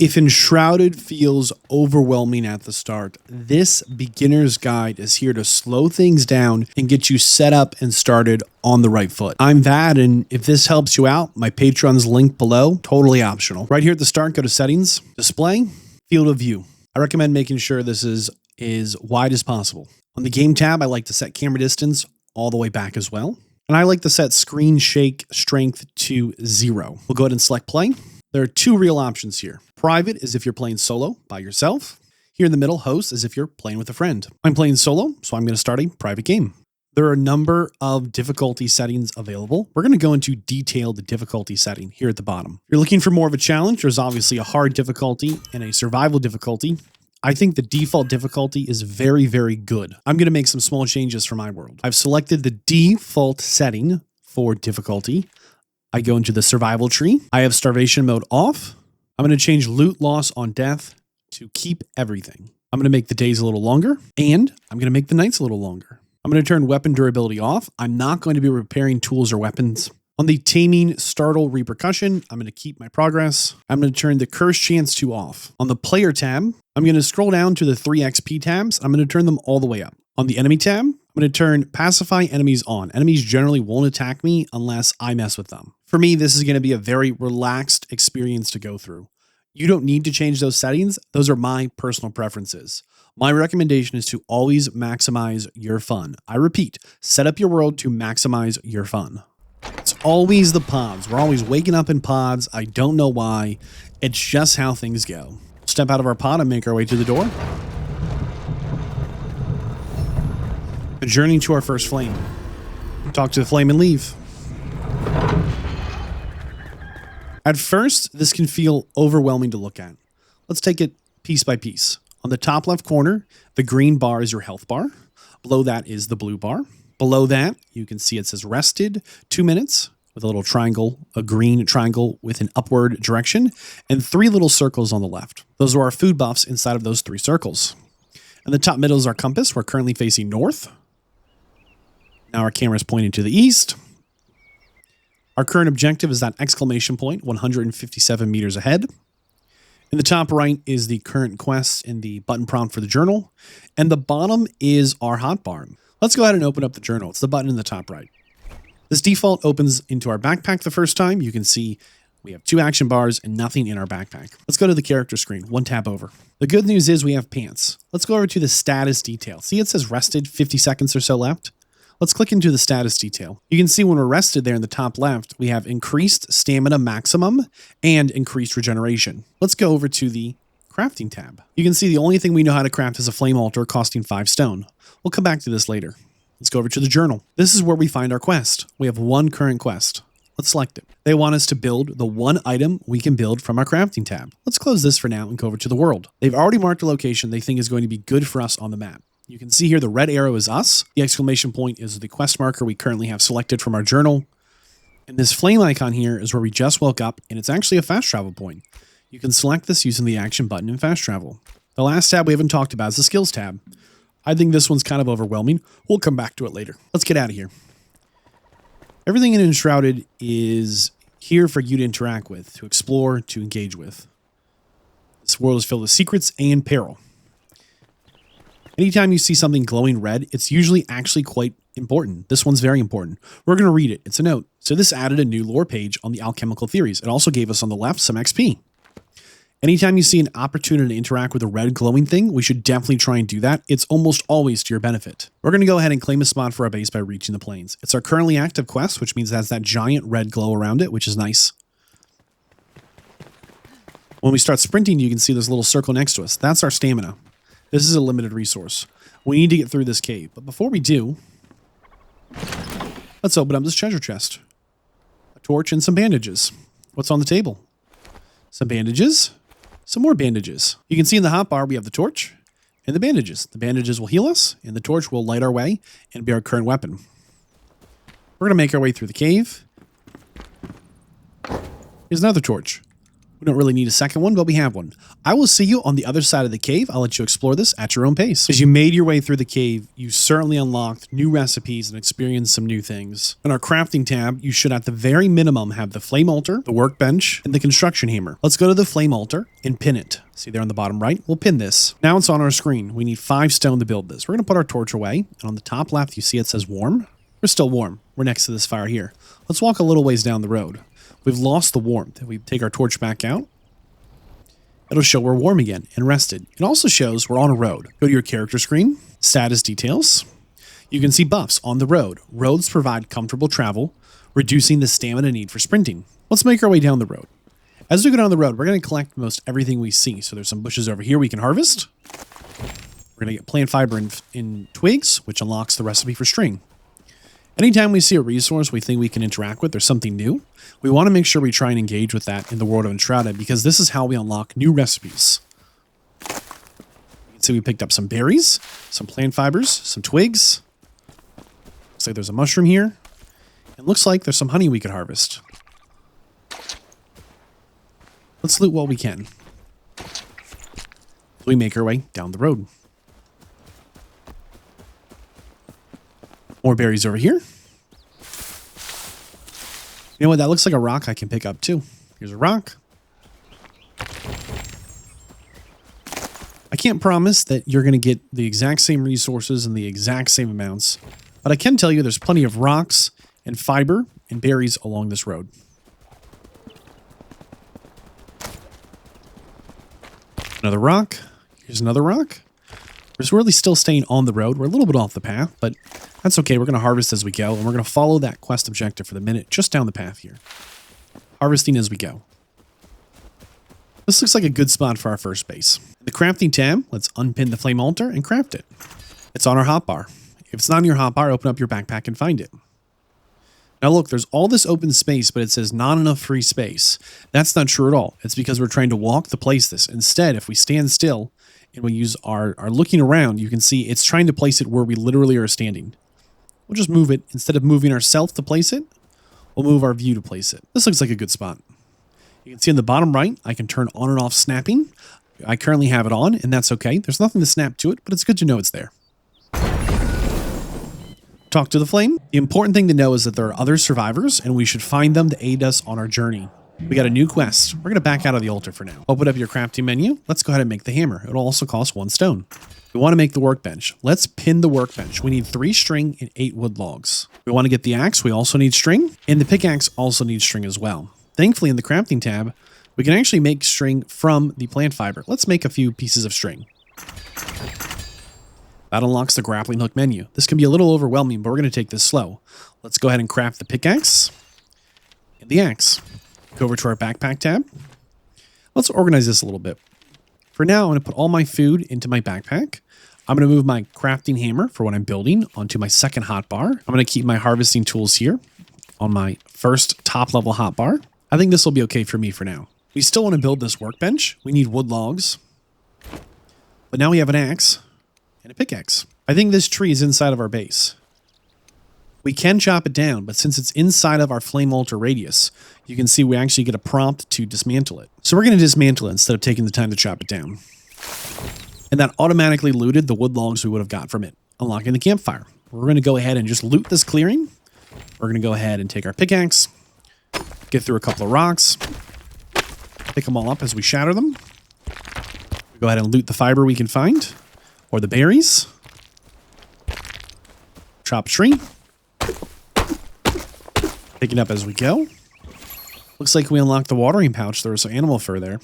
If Enshrouded feels overwhelming at the start, this beginner's guide is here to slow things down and get you set up and started on the right foot. I'm Vadd, and if this helps you out, my Patreon's linked below, totally optional. Right here at the start, go to Settings, Display, Field of View. I recommend making sure this is as wide as possible. On the Game tab, I like to set camera distance all the way back as well. And I like to set Screen Shake Strength to 0. We'll go ahead and select Play. There are two real options here. Private is if you're playing solo by yourself. Here in the middle, Host is if you're playing with a friend. I'm playing solo, so I'm going to start a private game. There are a number of difficulty settings available. We're going to go into detailed difficulty setting here at the bottom. If you're looking for more of a challenge, there's obviously a hard difficulty and a survival difficulty. I think the default difficulty is very, very good. I'm going to make some small changes for my world. I've selected the default setting for difficulty. I go into the survival tree. I have starvation mode off. I'm going to change loot loss on death to keep everything. I'm going to make the days a little longer, and I'm going to make the nights a little longer. I'm going to turn weapon durability off. I'm not going to be repairing tools or weapons. On the taming startle repercussion, I'm going to keep my progress. I'm going to turn the curse chance to off. On the player tab, I'm going to scroll down to the 3 XP tabs. I'm going to turn them all the way up. On the enemy tab, I'm going to turn pacify enemies on. Enemies generally won't attack me unless I mess with them. For me, this is going to be a very relaxed experience to go through. You don't need to change those settings. Those are my personal preferences. My recommendation is to always maximize your fun. I repeat, set up your world to maximize your fun. It's always the pods. We're always waking up in pods. I don't know why. It's just how things go. Step out of our pod and make our way to the door. A journey to our first flame. Talk to the flame and leave. At first, this can feel overwhelming to look at. Let's take it piece by piece. On the top left corner, the green bar is your health bar. Below that is the blue bar. Below that, you can see it says rested 2 minutes with a little triangle, a green triangle with an upward direction, and 3 little circles on the left. Those are our food buffs inside of those 3 circles. And the top middle is our compass. We're currently facing north. Now our camera is pointing to the east. Our current objective is that exclamation point, 157 meters ahead. In the top right is the current quest and the button prompt for the journal. And the bottom is our hotbar. Let's go ahead and open up the journal. It's the button in the top right. This default opens into our backpack the first time. You can see we have 2 action bars and nothing in our backpack. Let's go to the character screen, 1 tab over. The good news is we have pants. Let's go over to the status detail. See, it says rested, 50 seconds or so left. Let's click into the status detail. You can see when we're rested there in the top left, we have increased stamina maximum and increased regeneration. Let's go over to the crafting tab. You can see the only thing we know how to craft is a flame altar costing 5 stone. We'll come back to this later. Let's go over to the journal. This is where we find our quest. We have 1 current quest. Let's select it. They want us to build the 1 item we can build from our crafting tab. Let's close this for now and go over to the world. They've already marked a location they think is going to be good for us on the map. You can see here the red arrow is us. The exclamation point is the quest marker we currently have selected from our journal. And this flame icon here is where we just woke up, and it's actually a fast travel point. You can select this using the action button in fast travel. The last tab we haven't talked about is the skills tab. I think this one's kind of overwhelming. We'll come back to it later. Let's get out of here. Everything in Enshrouded is here for you to interact with, to explore, to engage with. This world is filled with secrets and peril. Anytime you see something glowing red, it's usually actually quite important. This one's very important. We're going to read it. It's a note. So this added a new lore page on the alchemical theories. It also gave us on the left some XP. Anytime you see an opportunity to interact with a red glowing thing, we should definitely try and do that. It's almost always to your benefit. We're going to go ahead and claim a spot for our base by reaching the plains. It's our currently active quest, which means it has that giant red glow around it, which is nice. When we start sprinting, you can see this little circle next to us. That's our stamina. This is a limited resource. We need to get through this cave. But before we do, let's open up this treasure chest. A torch and some bandages. What's on the table? Some bandages. Some more bandages. You can see in the hotbar we have the torch and the bandages. The bandages will heal us, and the torch will light our way and be our current weapon. We're going to make our way through the cave. Here's another torch. We don't really need a second one, but we have one. I will see you on the other side of the cave. I'll let you explore this at your own pace. As you made your way through the cave, you certainly unlocked new recipes and experienced some new things. In our crafting tab, you should at the very minimum have the flame altar, the workbench, and the construction hammer. Let's go to the flame altar and pin it. See there on the bottom right? We'll pin this. Now it's on our screen. We need 5 stone to build this. We're going to put our torch away, and on the top left, you see it says warm. We're still warm. We're next to this fire here. Let's walk a little ways down the road. We've lost the warmth. If we take our torch back out, it'll show we're warm again and rested. It also shows we're on a road. Go to your character screen, status details. You can see buffs on the road. Roads provide comfortable travel, reducing the stamina need for sprinting. Let's make our way down the road. As we go down the road, we're going to collect most everything we see. So there's some bushes over here we can harvest. We're going to get plant fiber in twigs, which unlocks the recipe for string. Anytime we see a resource we think we can interact with or something new, we want to make sure we try and engage with that in the world of Enshrouded, because this is how we unlock new recipes. You can see we picked up some berries, some plant fibers, some twigs. Looks like there's a mushroom here. And looks like there's some honey we could harvest. Let's loot what we can. We make our way down the road. More berries over here. You know what? That looks like a rock I can pick up too. Here's a rock. I can't promise that you're going to get the exact same resources and the exact same amounts, but I can tell you there's plenty of rocks and fiber and berries along this road. Another rock. Here's another rock. We're really still staying on the road. We're a little bit off the path, but that's okay. We're going to harvest as we go, and we're going to follow that quest objective for the minute just down the path here. Harvesting as we go. This looks like a good spot for our first base. In the crafting tab, let's unpin the flame altar and craft it. It's on our hotbar. If it's not in your hotbar, open up your backpack and find it. Now look, there's all this open space, but it says not enough free space. That's not true at all. It's because we're trying to walk to place this. Instead, if we stand still and we use our looking around, you can see it's trying to place it where we literally are standing. We'll just move it. Instead of moving ourselves to place it, we'll move our view to place it. This looks like a good spot. You can see in the bottom right, I can turn on and off snapping. I currently have it on, and that's okay. There's nothing to snap to it, but it's good to know it's there. Talk to the flame. The important thing to know is that there are other survivors, and we should find them to aid us on our journey. We got a new quest. We're going to back out of the altar for now. Open up your crafting menu. Let's go ahead and make the hammer. It'll also cost 1 stone. We want to make the workbench. Let's pin the workbench. We need 3 string and 8 wood logs. We want to get the axe. We also need string, and the pickaxe also needs string as well. Thankfully, in the crafting tab, we can actually make string from the plant fiber. Let's make a few pieces of string. That unlocks the grappling hook menu. This can be a little overwhelming, but we're going to take this slow. Let's go ahead and craft the pickaxe and the axe. Go over to our backpack tab. Let's organize this a little bit. For now, I'm going to put all my food into my backpack. I'm going to move my crafting hammer for what I'm building onto my second hotbar. I'm going to keep my harvesting tools here on my first top level hotbar. I think this will be okay for me for now. We still want to build this workbench. We need wood logs. But now we have an axe and a pickaxe. I think this tree is inside of our base. We can chop it down, but since it's inside of our flame altar radius, you can see we actually get a prompt to dismantle it. So we're going to dismantle it instead of taking the time to chop it down. And that automatically looted the wood logs we would have got from it, unlocking the campfire. We're going to go ahead and just loot this clearing. We're going to go ahead and take our pickaxe, get through a couple of rocks, pick them all up as we shatter them. We go ahead and loot the fiber we can find, or the berries. Chop tree. Pick it up as we go. Looks like we unlocked the watering pouch. There was some animal fur there.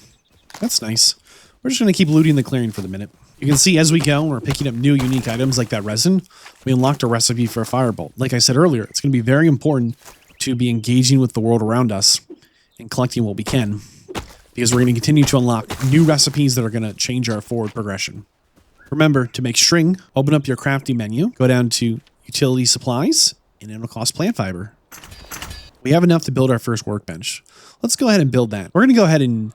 That's nice. We're just going to keep looting the clearing for the minute. You can see as we go, we're picking up new unique items like that resin. We unlocked a recipe for a firebolt. Like I said earlier, it's going to be very important to be engaging with the world around us and collecting what we can, because we're going to continue to unlock new recipes that are going to change our forward progression. Remember, to make string, open up your crafting menu, go down to utility supplies, and it'll cost plant fiber. We have enough to build our first workbench. Let's go ahead and build that. We're going to go ahead and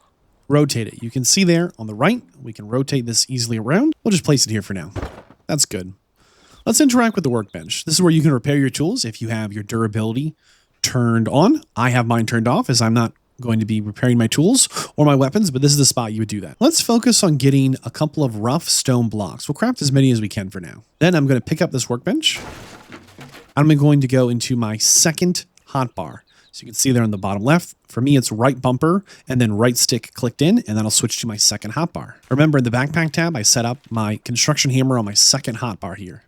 rotate it. You can see there on the right, we can rotate this easily around. We'll just place it here for now. That's good. Let's interact with the workbench. This is where you can repair your tools if you have your durability turned on. I have mine turned off as I'm not going to be repairing my tools or my weapons, but this is the spot you would do that. Let's focus on getting a couple of rough stone blocks. We'll craft as many as we can for now. Then I'm going to pick up this workbench. I'm going to go into my second hotbar. So you can see there on the bottom left, for me, it's right bumper and then right stick clicked in, and then I'll switch to my second hotbar. Remember, in the backpack tab, I set up my construction hammer on my second hotbar here.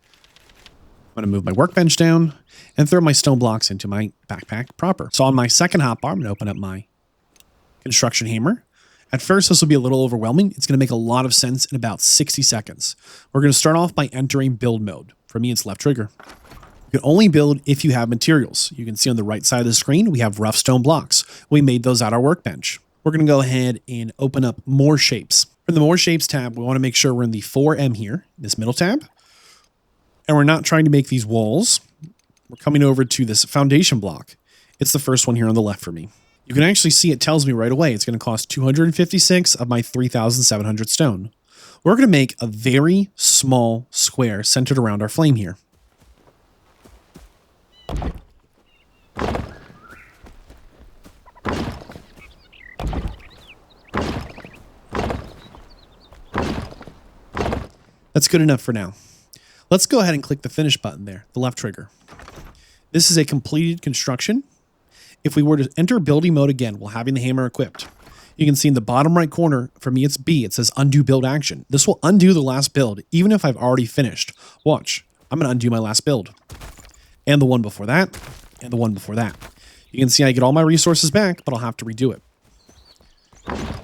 I'm going to move my workbench down and throw my stone blocks into my backpack proper. So on my second hotbar, I'm going to open up my construction hammer. At first, this will be a little overwhelming. It's going to make a lot of sense in about 60 seconds. We're going to start off by entering build mode. For me, it's left trigger. You can only build if you have materials. You can see on the right side of the screen, we have rough stone blocks. We made those at our workbench. We're going to go ahead and open up more shapes. From the more shapes tab, we want to make sure we're in the 4M here, this middle tab. And we're not trying to make these walls. We're coming over to this foundation block. It's the first one here on the left for me. You can actually see it tells me right away it's going to cost 256 of my 3,700 stone. We're going to make a very small square centered around our flame here. That's good enough for now. Let's go ahead and click the finish button there, the left trigger. This is a completed construction. If we were to enter building mode again while having the hammer equipped, you can see in the bottom right corner, for me it's B, it says undo build action. This will undo the last build, even if I've already finished. Watch, I'm going to undo my last build. And the one before that, and the one before that. You can see I get all my resources back, but I'll have to redo it.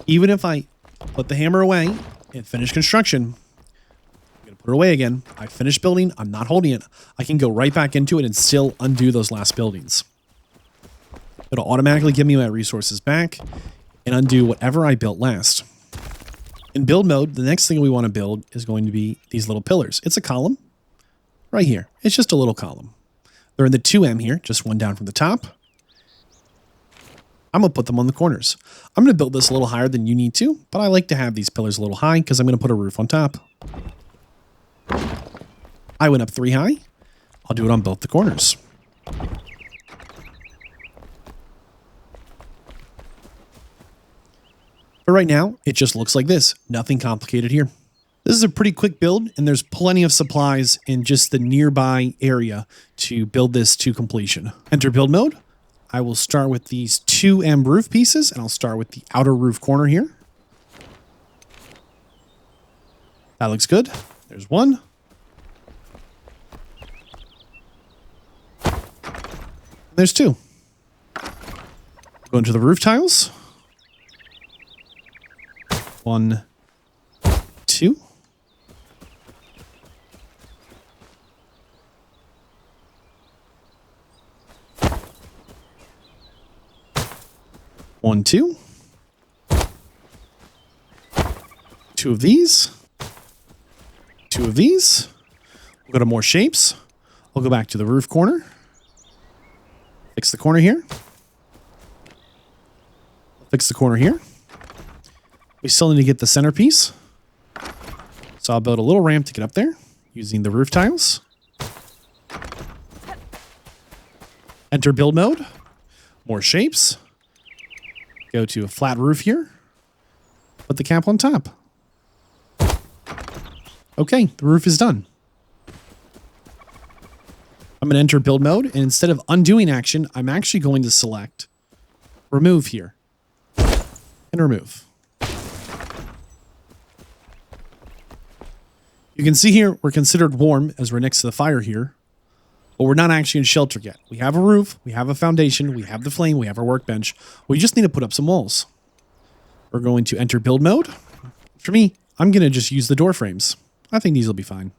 Even if I put the hammer away and finish construction, put it away again. I finished building. I'm not holding it. I can go right back into it and still undo those last buildings. It'll automatically give me my resources back and undo whatever I built last. In build mode, the next thing we want to build is going to be these little pillars. It's a column right here. It's just a little column. They're in the 2M here, just one down from the top. I'm going to put them on the corners. I'm going to build this a little higher than you need to, but I like to have these pillars a little high because I'm going to put a roof on top. I went up 3 high. I'll do it on both the corners. But right now, it just looks like this. Nothing complicated here. This is a pretty quick build, and there's plenty of supplies in just the nearby area to build this to completion. Enter build mode. I will start with these 2M roof pieces, and I'll start with the outer roof corner here. That looks good. There's one. There's 2. Go into the roof tiles. 1, 2. One, 2. 2 of these. 2 of these. We'll go to more shapes. We'll go back to the roof corner. Fix the corner here. Fix the corner here. We still need to get the centerpiece. So I'll build a little ramp to get up there using the roof tiles. Enter build mode. More shapes. Go to a flat roof here. Put the cap on top. Okay, the roof is done. I'm going to enter build mode, and instead of undoing action, I'm actually going to select remove here and remove. You can see here we're considered warm as we're next to the fire here, but we're not actually in shelter yet. We have a roof, we have a foundation, we have the flame, we have our workbench. We just need to put up some walls. We're going to enter build mode. For me, I'm going to just use the door frames. I think these will be fine.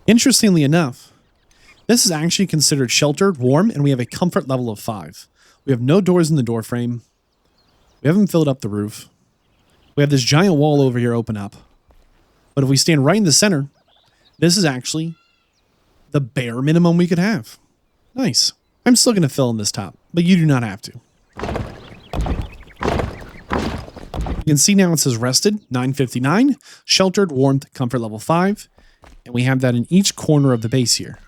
Interestingly enough, this is actually considered sheltered, warm, and we have a comfort level of 5. We have no doors in the door frame. We haven't filled up the roof. We have this giant wall over here open up. But if we stand right in the center, this is actually the bare minimum we could have. Nice. I'm still going to fill in this top, but you do not have to. You can see now it says rested, 959, sheltered, warmth, comfort level 5, and we have that in each corner of the base here.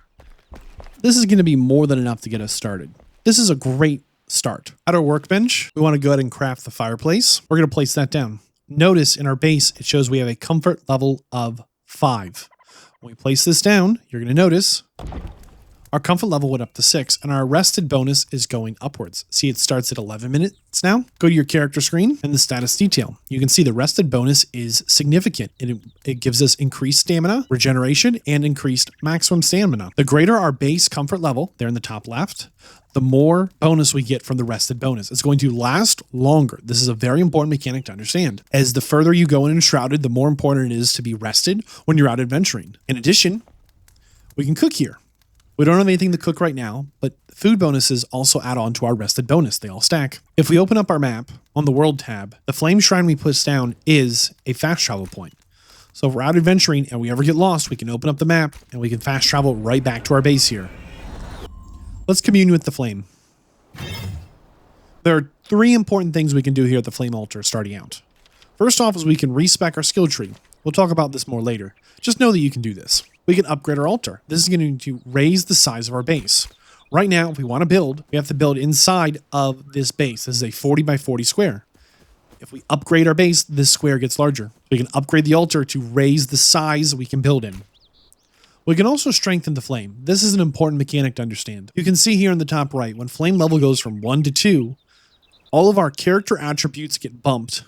This is going to be more than enough to get us started. This is a great start. At our workbench, we want to go ahead and craft the fireplace. We're going to place that down. Notice in our base, it shows we have a comfort level of 5. When we place this down, you're going to notice our comfort level went up to 6, and our rested bonus is going upwards. See, it starts at 11 minutes now. Go to your character screen and the status detail. You can see the rested bonus is significant. It gives us increased stamina, regeneration, and increased maximum stamina. The greater our base comfort level, there in the top left, the more bonus we get from the rested bonus. It's going to last longer. This is a very important mechanic to understand. As the further you go in Enshrouded, the more important it is to be rested when you're out adventuring. In addition, we can cook here. We don't have anything to cook right now, but food bonuses also add on to our rested bonus. They all stack. If we open up our map on the world tab, the flame shrine we put down is a fast travel point. So if we're out adventuring and we ever get lost, we can open up the map and we can fast travel right back to our base here. Let's commune with the flame. There are 3 important things we can do here at the flame altar starting out. First off is we can respec our skill tree. We'll talk about this more later. Just know that you can do this. We can upgrade our altar. This is going to raise the size of our base. Right now, if we want to build, we have to build inside of this base. This is a 40 by 40 square. If we upgrade our base, this square gets larger. We can upgrade the altar to raise the size we can build in. We can also strengthen the flame. This is an important mechanic to understand. You can see here in the top right, when flame level goes from 1 to 2, all of our character attributes get bumped.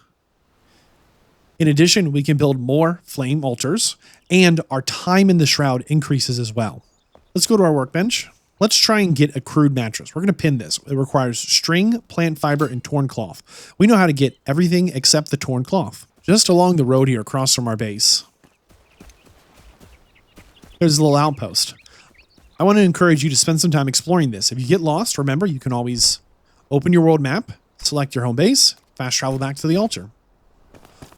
In addition, we can build more flame altars, and our time in the shroud increases as well. Let's go to our workbench. Let's try and get a crude mattress. We're going to pin this. It requires string, plant fiber, and torn cloth. We know how to get everything except the torn cloth. Just along the road here across from our base, there's a little outpost. I want to encourage you to spend some time exploring this. If you get lost, remember, you can always open your world map, select your home base, fast travel back to the altar.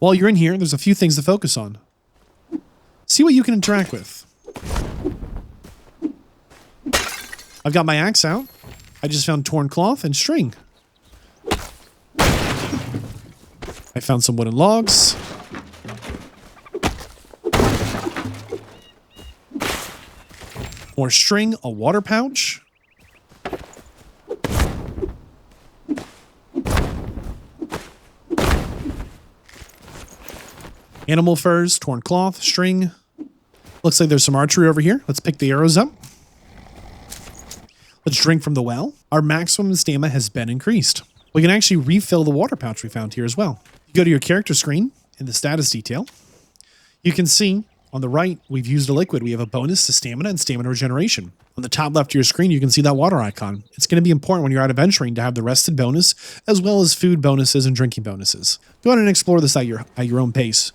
While you're in here, there's a few things to focus on. See what you can interact with. I've got my axe out. I just found torn cloth and string. I found some wooden logs. More string, a water pouch. Animal furs, torn cloth, string. Looks like there's some archery over here. Let's pick the arrows up. Let's drink from the well. Our maximum stamina has been increased. We can actually refill the water pouch we found here as well. You go to your character screen in the status detail. You can see on the right, we've used a liquid. We have a bonus to stamina and stamina regeneration. On the top left of your screen, you can see that water icon. It's going to be important when you're out adventuring to have the rested bonus, as well as food bonuses and drinking bonuses. Go ahead and explore this at your own pace.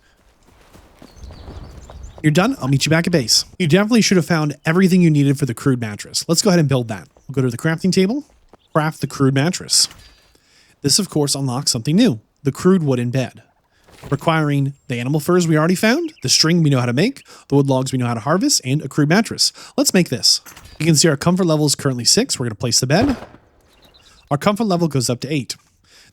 You're done. I'll meet you back at base. You definitely should have found everything you needed for the crude mattress. Let's go ahead and build that. We'll go to the crafting table, craft the crude mattress. This, of course, unlocks something new, the crude wooden bed, requiring the animal furs we already found, the string we know how to make, the wood logs we know how to harvest, and a crude mattress. Let's make this. You can see our comfort level is currently 6. We're going to place the bed. Our comfort level goes up to 8.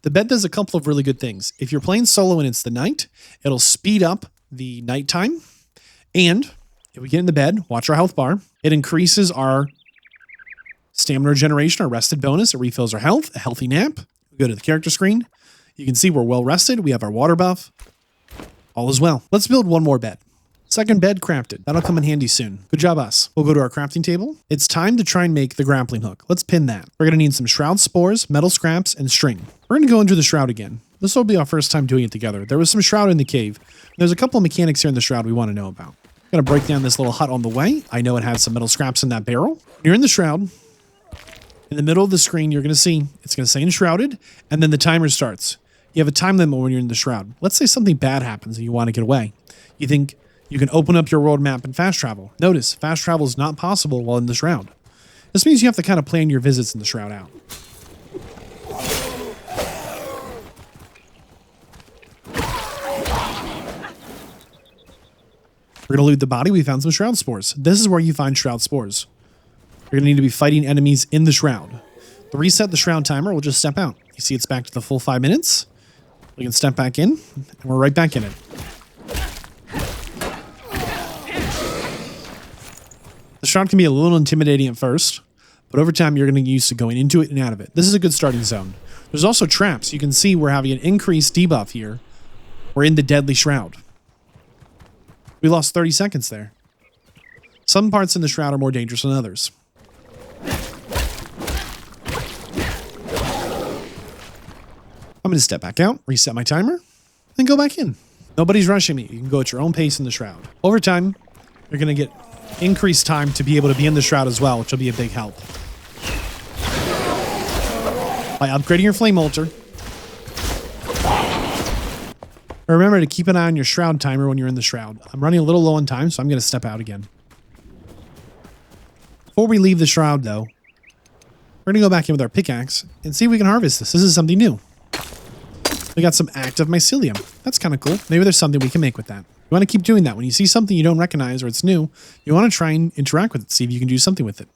The bed does a couple of really good things. If you're playing solo and it's the night, it'll speed up the nighttime. And if we get in the bed, watch our health bar. It increases our stamina regeneration, our rested bonus. It refills our health, a healthy nap. We go to the character screen. You can see we're well rested. We have our water buff. All is well. Let's build one more bed. Second bed crafted. That'll come in handy soon. Good job, us. We'll go to our crafting table. It's time to try and make the grappling hook. Let's pin that. We're going to need some shroud spores, metal scraps, and string. We're going to go into the shroud again. This will be our first time doing it together. There was some shroud in the cave. There's a couple of mechanics here in the shroud we want to know about. I'm going to break down this little hut on the way. I know it has some metal scraps in that barrel. You're in the shroud. In the middle of the screen, you're going to see, it's going to say Enshrouded, and then the timer starts. You have a time limit when you're in the shroud. Let's say something bad happens and you want to get away. You think you can open up your world map and fast travel. Notice, fast travel is not possible while in the shroud. This means you have to kind of plan your visits in the shroud out. We're going to loot the body. We found some shroud spores. This is where you find shroud spores. You're going to need to be fighting enemies in the shroud. To reset the shroud timer, we'll just step out. You see it's back to the full 5 minutes. We can step back in, and we're right back in it. The Shroud can be a little intimidating at first, but over time you're going to get used to going into it and out of it. This is a good starting zone. There's also traps. You can see we're having an increased debuff here. We're in the Deadly Shroud. We lost 30 seconds there. Some parts in the Shroud are more dangerous than others. I'm going to step back out, reset my timer, and go back in. Nobody's rushing me. You can go at your own pace in the Shroud. Over time, you're going to get increased time to be able to be in the Shroud as well, which will be a big help. By upgrading your Flame Altar. Remember to keep an eye on your Shroud timer when you're in the Shroud. I'm running a little low on time, so I'm going to step out again. Before we leave the Shroud, though, we're going to go back in with our pickaxe and see if we can harvest this. This is something new. We got some active mycelium. That's kind of cool. Maybe there's something we can make with that. You want to keep doing that. When you see something you don't recognize or it's new, you want to try and interact with it, see if you can do something with it.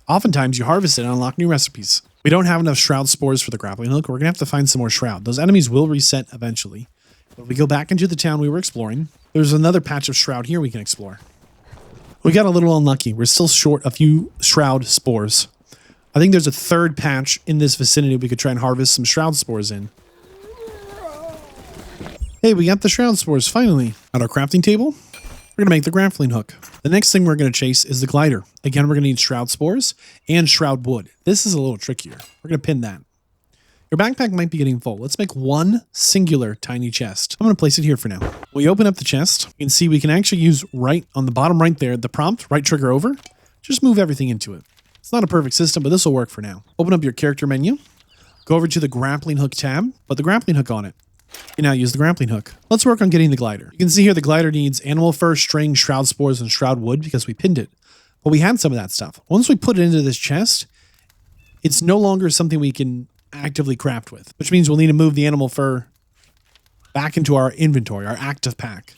Oftentimes, you harvest it and unlock new recipes. We don't have enough Shroud spores for the grappling hook. We're going to have to find some more Shroud. Those enemies will reset eventually. But if we go back into the town we were exploring, there's another patch of Shroud here we can explore. We got a little unlucky. We're still short a few Shroud spores. I think there's a third patch in this vicinity we could try and harvest some Shroud spores in. Hey, we got the Shroud spores finally. On our crafting table, we're going to make the grappling hook. The next thing we're going to chase is the glider. Again, we're going to need Shroud spores and Shroud wood. This is a little trickier. We're going to pin that. Your backpack might be getting full. Let's make one singular tiny chest. I'm going to place it here for now. When we open up the chest, you can see we can actually use right on the bottom right there, the prompt, right trigger over. Just move everything into it. It's not a perfect system, but this will work for now. Open up your character menu. Go over to the grappling hook tab. Put the grappling hook on it. You can now use the grappling hook. Let's work on getting the glider. You can see here the glider needs animal fur, string, Shroud spores, and Shroud wood because we pinned it. But we had some of that stuff. Once we put it into this chest, it's no longer something we can actively craft with, which means we'll need to move the animal fur back into our inventory, our active pack,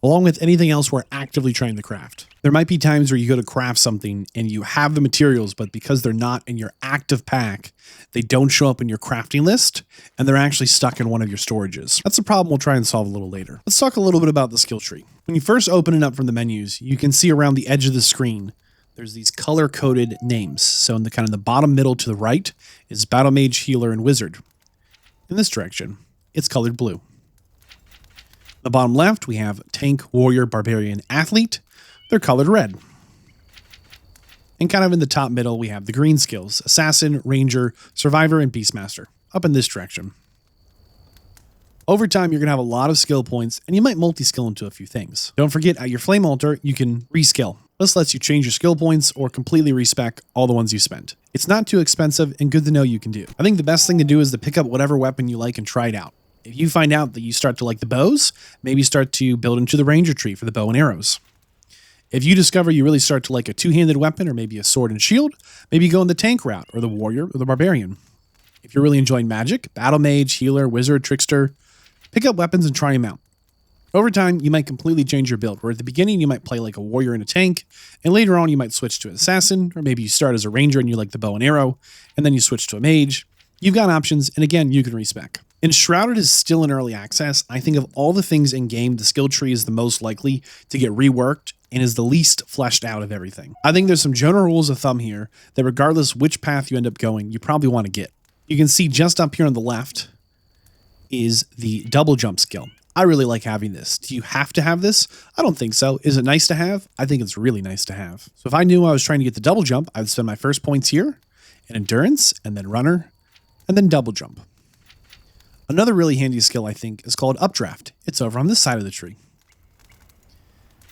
along with anything else we're actively trying to craft. There might be times where you go to craft something and you have the materials, but because they're not in your active pack, they don't show up in your crafting list, and they're actually stuck in one of your storages. That's a problem we'll try and solve a little later. Let's talk a little bit about the skill tree. When you first open it up from the menus, you can see around the edge of the screen, there's these color-coded names. So in the kind of the bottom middle to the right is Battle Mage, Healer, and Wizard. In this direction, it's colored blue. The bottom left, we have Tank, Warrior, Barbarian, Athlete. They're colored red. And kind of in the top middle, we have the green skills, Assassin, Ranger, Survivor, and Beastmaster, up in this direction. Over time, you're going to have a lot of skill points, and you might multi-skill into a few things. Don't forget, at your Flame Altar, you can reskill. This lets you change your skill points or completely respec all the ones you spent. It's not too expensive and good to know you can do. I think the best thing to do is to pick up whatever weapon you like and try it out. If you find out that you start to like the bows, maybe start to build into the Ranger tree for the bow and arrows. If you discover you really start to like a two-handed weapon or maybe a sword and shield, maybe go in the tank route or the warrior or the barbarian. If you're really enjoying magic, battle mage, healer, wizard, trickster, pick up weapons and try them out. Over time, you might completely change your build, where at the beginning you might play like a warrior in a tank, and later on you might switch to an assassin, or maybe you start as a ranger and you like the bow and arrow, and then you switch to a mage. You've got options, and again, you can respec. Enshrouded is still in early access. I think of all the things in game, the skill tree is the most likely to get reworked and is the least fleshed out of everything. I think there's some general rules of thumb here that regardless which path you end up going, you probably want to get. You can see just up here on the left is the double jump skill. I really like having this. Do you have to have this? I don't think so. Is it nice to have? I think it's really nice to have. So if I knew I was trying to get the double jump, I'd spend my first points here in endurance and then runner and then double jump. Another really handy skill, I think, is called updraft. It's over on this side of the tree.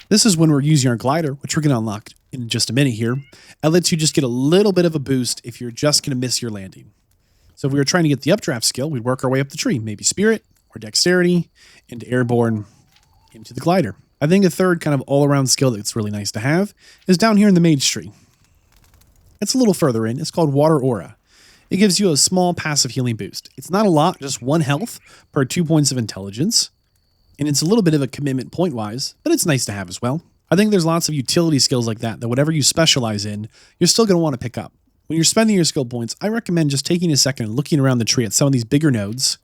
This is when we're using our glider, which we're going to unlock in just a minute here. It lets you just get a little bit of a boost if you're just going to miss your landing. So if we were trying to get the updraft skill, we'd work our way up the tree, maybe spirit or dexterity, into airborne, into the glider. I think a third kind of all-around skill that's really nice to have is down here in the mage tree. It's a little further in. It's called Water Aura. It gives you a small passive healing boost. It's not a lot, just 1 health per 2 points of intelligence. And it's a little bit of a commitment point-wise, but it's nice to have as well. I think there's lots of utility skills like that whatever you specialize in, you're still going to want to pick up. When you're spending your skill points, I recommend just taking a second and looking around the tree at some of these bigger nodes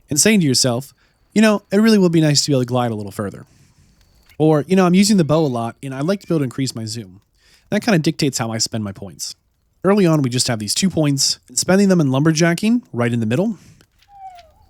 and saying to yourself, You know, it really would be nice to be able to glide a little further. Or, you know, I'm using the bow a lot, and I'd like to be able to increase my zoom. That kind of dictates how I spend my points. Early on, we just have these 2 points, and spending them in lumberjacking right in the middle,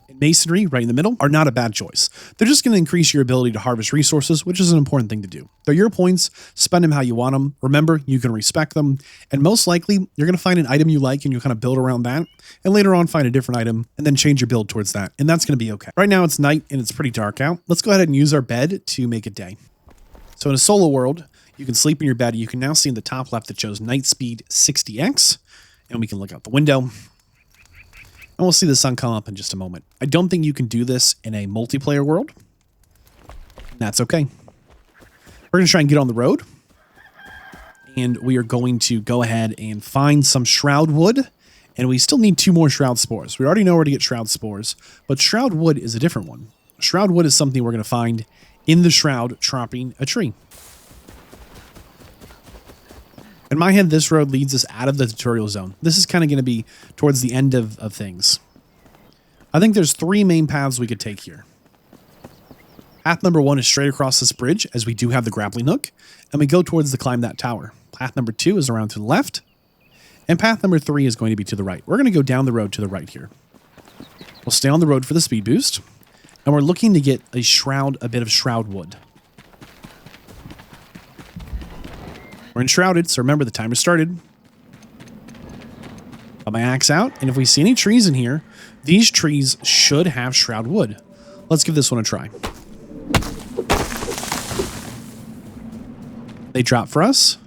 and masonry right in the middle, are not a bad choice. They're just going to increase your ability to harvest resources, which is an important thing to do. They're your points, spend them how you want them. Remember, you can respect them, and most likely, you're going to find an item you like, and you'll kind of build around that, and later on find a different item, and then change your build towards that, and that's going to be okay. Right now, it's night, and it's pretty dark out. Let's go ahead and use our bed to make it day. So in a solo world, you can sleep in your bed. You can now see in the top left it shows night speed 60x, and we can look out the window, and we'll see the sun come up in just a moment. I don't think you can do this in a multiplayer world. That's okay. We're going to try and get on the road, and we are going to go ahead and find some Shroud wood, and we still need 2 more Shroud spores. We already know where to get Shroud spores, but Shroud wood is a different one. Shroud wood is something we're going to find in the Shroud chopping a tree. In my head, this road leads us out of the tutorial zone. This is kind of going to be towards the end of things. I think there's 3 main paths we could take here. Path number 1 is straight across this bridge, as we do have the grappling hook, and we go towards the climb that tower. Path number 2 is around to the left, and path number 3 is going to be to the right. We're going to go down the road to the right here. We'll stay on the road for the speed boost, and we're looking to get a bit of Shroud wood. We're enshrouded, so remember the timer started. Got my axe out, and if we see any trees in here, these trees should have Shroud wood. Let's give this one a try. They drop for us.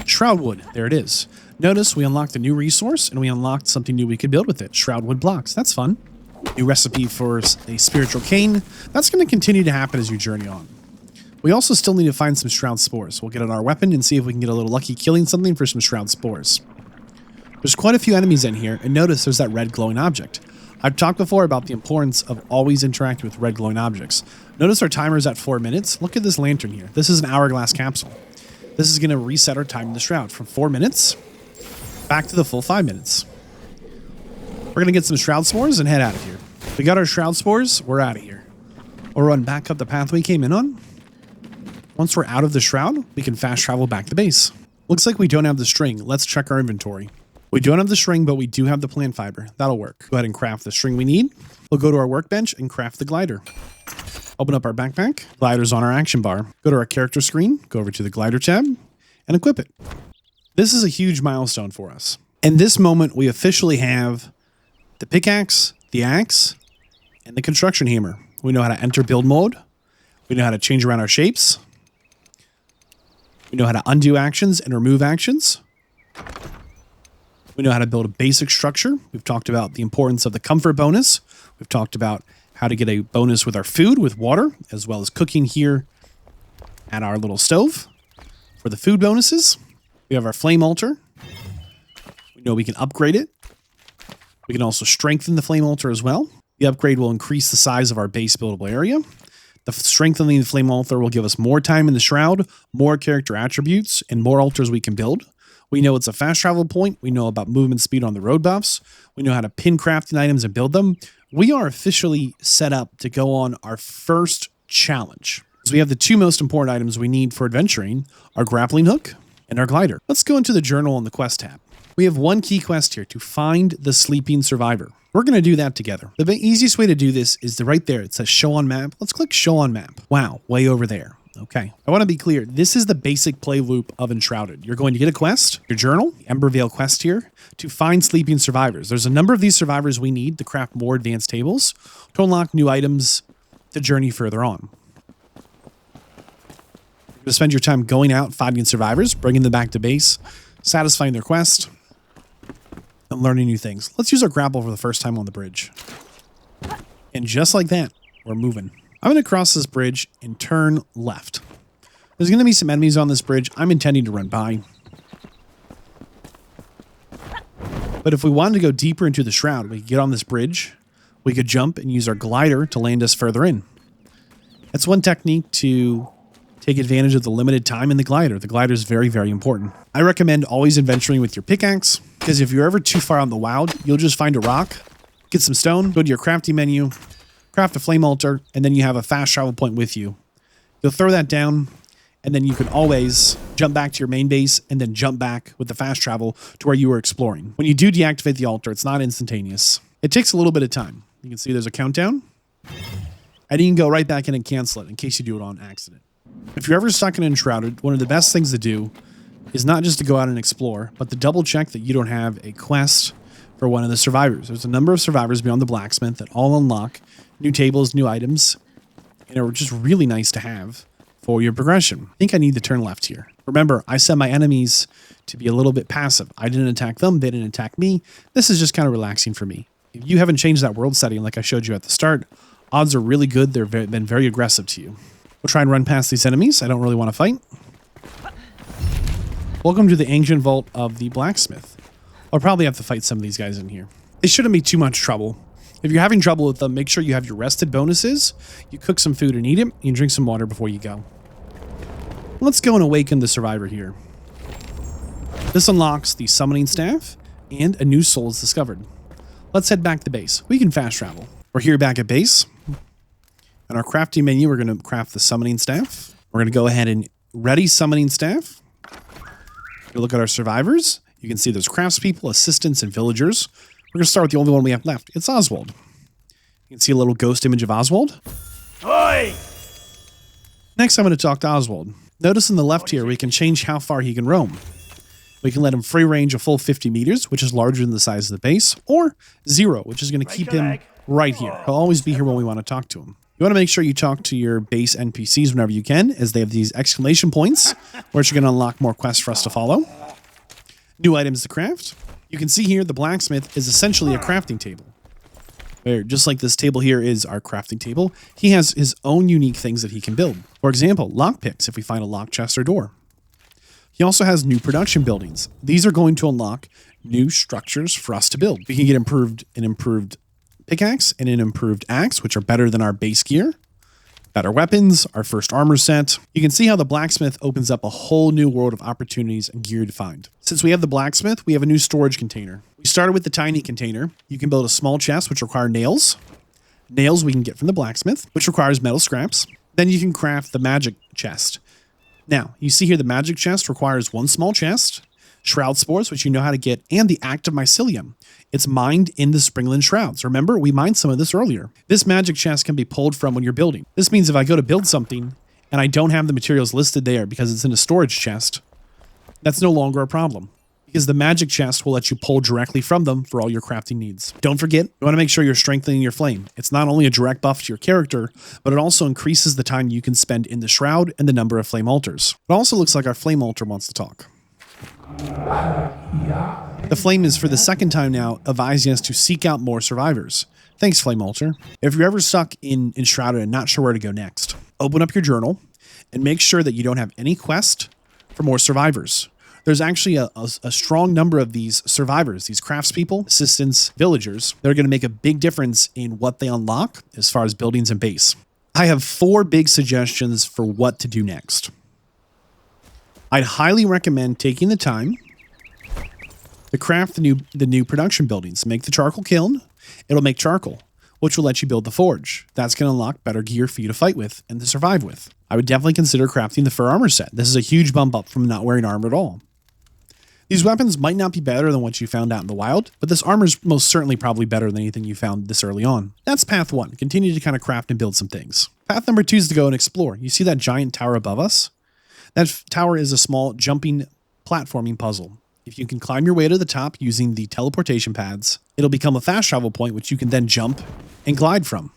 Shroud wood, there it is. Notice we unlocked a new resource, and we unlocked something new we could build with it. Shroud wood blocks, that's fun. New recipe for a spiritual cane. That's going to continue to happen as you journey on. We also still need to find some Shroud spores. We'll get on our weapon and see if we can get a little lucky killing something for some Shroud spores. There's quite a few enemies in here, and notice there's that red glowing object. I've talked before about the importance of always interacting with red glowing objects. Notice our timer is at 4 minutes. Look at this lantern here. This is an hourglass capsule. This is going to reset our time in the Shroud from 4 minutes back to the full 5 minutes. We're going to get some Shroud spores and head out of here. We got our Shroud spores, we're out of here. We'll run back up the path we came in on. Once we're out of the Shroud, we can fast travel back to base. Looks like we don't have the string. Let's check our inventory. We don't have the string, but we do have the plant fiber. That'll work. Go ahead and craft the string we need. We'll go to our workbench and craft the glider. Open up our backpack. Glider's on our action bar. Go to our character screen, go over to the glider tab, and equip it. This is a huge milestone for us. In this moment, we officially have the pickaxe, the axe, and the construction hammer. We know how to enter build mode. We know how to change around our shapes. We know how to undo actions and remove actions. We know how to build a basic structure. We've talked about the importance of the comfort bonus. We've talked about how to get a bonus with our food, with water, as well as cooking here at our little stove for the food bonuses. We have our flame altar. We know we can upgrade it. We can also strengthen the flame altar as well. The upgrade will increase the size of our base buildable area. The strengthening the flame altar will give us more time in the Shroud, more character attributes, and more altars we can build. We know it's a fast travel point. We know about movement speed on the road buffs. We know how to pin crafting items and build them. We are officially set up to go on our first challenge. So we have the 2 most important items we need for adventuring, our grappling hook and our glider. Let's go into the journal on the quest tab. We have one key quest here, to find the sleeping survivor. We're going to do that together. The easiest way to do this is right there. It says show on map. Let's click show on map. Wow, way over there. Okay. I want to be clear. This is the basic play loop of Enshrouded. You're going to get a quest, your journal, Embervale quest here, to find sleeping survivors. There's a number of these survivors we need to craft more advanced tables to unlock new items to journey further on. You're going to spend your time going out, finding survivors, bringing them back to base, satisfying their quest, and learning new things. Let's use our grapple for the first time on the bridge. And just like that, we're moving. I'm going to cross this bridge and turn left. There's going to be some enemies on this bridge I'm intending to run by. But if we wanted to go deeper into the Shroud, we could get on this bridge, we could jump and use our glider to land us further in. That's one technique to take advantage of the limited time in the glider. The glider is very, very important. I recommend always adventuring with your pickaxe, because if you're ever too far out in the wild, you'll just find a rock, get some stone, go to your crafting menu, craft a flame altar, and then you have a fast travel point with you. You'll throw that down, and then you can always jump back to your main base and then jump back with the fast travel to where you were exploring. When you do deactivate the altar, it's not instantaneous. It takes a little bit of time. You can see there's a countdown, and you can go right back in and cancel it in case you do it on accident. If you're ever stuck in Enshrouded, one of the best things to do is not just to go out and explore, but to double check that you don't have a quest for one of the survivors. There's a number of survivors beyond the Blacksmith that all unlock new tables, new items, and are just really nice to have for your progression. I think I need to turn left here. Remember, I set my enemies to be a little bit passive. I didn't attack them, they didn't attack me. This is just kind of relaxing for me. If you haven't changed that world setting like I showed you at the start, odds are really good they've been very aggressive to you. We'll try and run past these enemies. I don't really want to fight. Welcome to the ancient vault of the Blacksmith. I'll probably have to fight some of these guys in here. It shouldn't be too much trouble. If you're having trouble with them, make sure you have your rested bonuses. You cook some food and eat it. You drink some water before you go. Let's go and awaken the survivor here. This unlocks the summoning staff and a new soul is discovered. Let's head back to base. We can fast travel. We're here back at base. In our crafting menu, we're going to craft the summoning staff. We're going to go ahead and ready summoning staff. Look at our survivors. You can see there's craftspeople, assistants, and villagers. We're going to start with the only one we have left. It's Oswald. You can see a little ghost image of Oswald. Oi! Next, I'm going to talk to Oswald. Notice on the left here, we can change how far he can roam. We can let him free range a full 50 meters, which is larger than the size of the base, or 0, which is going to keep him right here. He'll always be here when we want to talk to him. You want to make sure you talk to your base NPCs whenever you can, as they have these exclamation points, which are going to unlock more quests for us to follow. New items to craft. You can see here the blacksmith is essentially a crafting table. Where, just like this table here is our crafting table, he has his own unique things that he can build. For example, lockpicks if we find a lock chest or door. He also has new production buildings. These are going to unlock new structures for us to build. We can get an improved pickaxe and an improved axe, which are better than our base gear. Better weapons, our first armor set. You can see how the blacksmith opens up a whole new world of opportunities and gear to find. Since we have the blacksmith, we have a new storage container. We started with the tiny container. You can build a small chest, which require nails. Nails we can get from the blacksmith, which requires metal scraps. Then you can craft the magic chest. Now, you see here the magic chest requires one small chest, shroud spores, which you know how to get, and the active mycelium. It's mined in the Springland shrouds. Remember, we mined some of this earlier. This magic chest can be pulled from when you're building. This means if I go to build something and I don't have the materials listed there because it's in a storage chest, that's no longer a problem, because the magic chest will let you pull directly from them for all your crafting needs. Don't forget, you want to make sure you're strengthening your flame. It's not only a direct buff to your character, but it also increases the time you can spend in the shroud and the number of flame altars. It also looks like our flame altar wants to talk. The flame is for the second time now advising us to seek out more survivors. Thanks, Flame Altar. If you're ever stuck in Enshrouded and not sure where to go next, open up your journal and make sure that you don't have any quest for more survivors. There's actually a strong number of these survivors, these craftspeople, assistants, villagers. They're going to make a big difference in what they unlock as far as buildings and base. I have 4 big suggestions for what to do next. I'd highly recommend taking the time to craft the new production buildings. Make the charcoal kiln. It'll make charcoal, which will let you build the forge. That's going to unlock better gear for you to fight with and to survive with. I would definitely consider crafting the fur armor set. This is a huge bump up from not wearing armor at all. These weapons might not be better than what you found out in the wild, but this armor is most certainly probably better than anything you found this early on. That's path 1. Continue to kind of craft and build some things. Path number 2 is to go and explore. You see that giant tower above us? That tower is a small jumping platforming puzzle. If you can climb your way to the top using the teleportation pads, it'll become a fast travel point which you can then jump and glide from.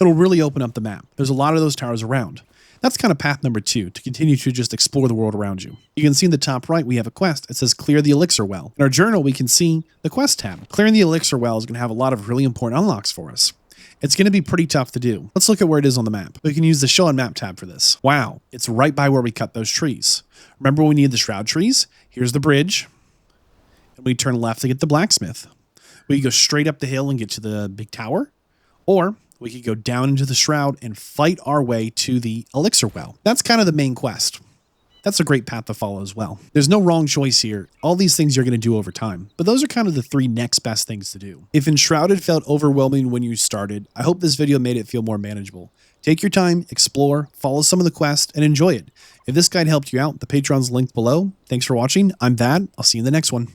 It'll really open up the map. There's a lot of those towers around. That's kind of path number 2, to continue to just explore the world around you. You can see in the top right, we have a quest. It says clear the elixir well. In our journal, we can see the quest tab. Clearing the elixir well is going to have a lot of really important unlocks for us. It's going to be pretty tough to do. Let's look at where it is on the map. We can use the show on map tab for this. Wow, it's right by where we cut those trees. Remember when we need the shroud trees? Here's the bridge. And we turn left to get the blacksmith. We can go straight up the hill and get to the big tower. Or we could go down into the shroud and fight our way to the elixir well. That's kind of the main quest. that's a great path to follow as well. There's no wrong choice here. All these things you're going to do over time, but those are kind of the 3 next best things to do. If Enshrouded felt overwhelming when you started, I hope this video made it feel more manageable. Take your time, explore, follow some of the quests, and enjoy it. If this guide helped you out, the Patreon's linked below. Thanks for watching. I'm Vadd. I'll see you in the next one.